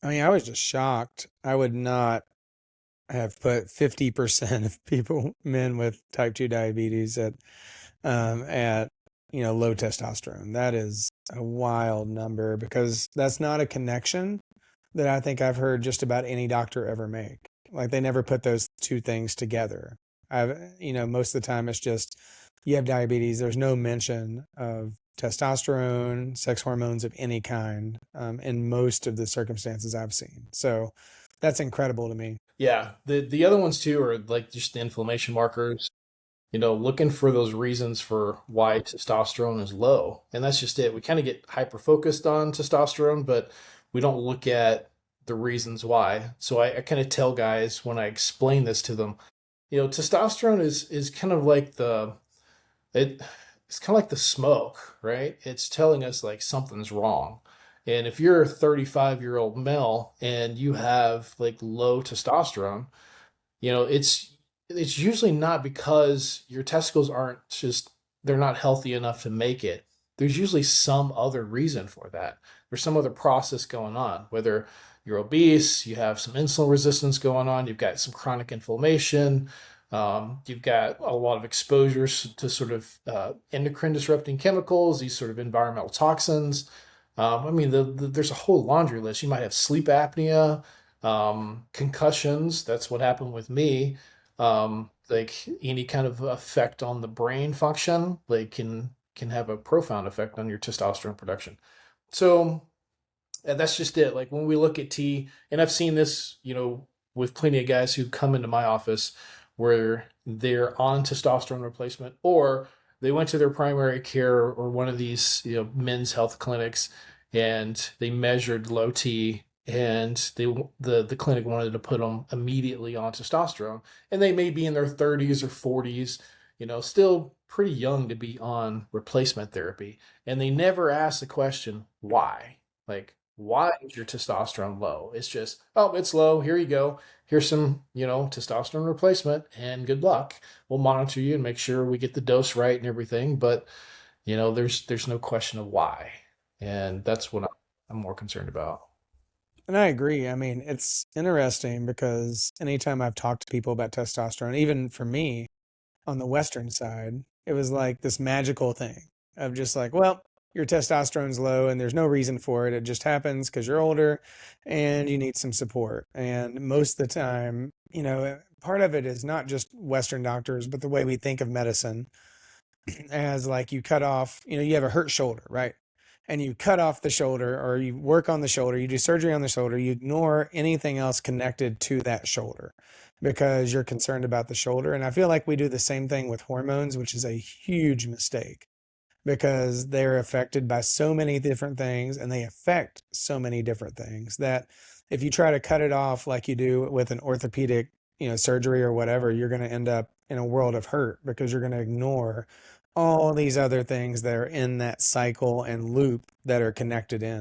I mean, I was just shocked. I would not have put 50% of people, men with type 2 diabetes at low testosterone. That is a wild number because that's not a connection that I think I've heard just about any doctor ever make. Like they never put those two things together. Most of the time it's just you have diabetes. There's no mention of testosterone, sex hormones of any kind, in most of the circumstances I've seen. So that's incredible to me. Yeah, the other ones too are like just the inflammation markers, looking for those reasons for why testosterone is low. And that's just it. We kind of get hyper focused on testosterone, but we don't look at the reasons why. So I kind of tell guys when I explain this to them, testosterone is kind of like it it's kind of like the smoke, right? It's telling us like something's wrong. And if you're a 35-year-old male and you have like low testosterone, it's usually not because your testicles aren't just they're not healthy enough to make it. There's usually some other reason for that. There's some other process going on, whether you're obese, you have some insulin resistance going on, you've got some chronic inflammation, you've got a lot of exposures to sort of endocrine disrupting chemicals, these sort of environmental toxins. I mean, there's a whole laundry list. You might have sleep apnea, concussions. That's what happened with me. Like any kind of effect on the brain function, like can have a profound effect on your testosterone production. So and that's just it. Like when we look at T, and I've seen this, with plenty of guys who come into my office where they're on testosterone replacement or they went to their primary care or one of these, men's health clinics and they measured low T and the clinic wanted to put them immediately on testosterone and they may be in their 30s or 40s, still pretty young to be on replacement therapy and they never ask the question why. Like, why is your testosterone low? It's just, oh, it's low. Here you go. Here's some, testosterone replacement and good luck. We'll monitor you and make sure we get the dose right and everything. But, there's no question of why. And that's what I'm more concerned about. And I agree. I mean, it's interesting because anytime I've talked to people about testosterone, even for me on the Western side, it was like this magical thing of just like, well, your testosterone's low and there's no reason for it. It just happens because you're older and you need some support. And most of the time, part of it is not just Western doctors, but the way we think of medicine as like you cut off, you have a hurt shoulder, right? And you cut off the shoulder or you work on the shoulder, you do surgery on the shoulder, you ignore anything else connected to that shoulder because you're concerned about the shoulder. And I feel like we do the same thing with hormones, which is a huge mistake because they're affected by so many different things and they affect so many different things that if you try to cut it off like you do with an orthopedic, surgery or whatever, you're going to end up in a world of hurt because you're going to ignore all these other things that are in that cycle and loop that are connected in.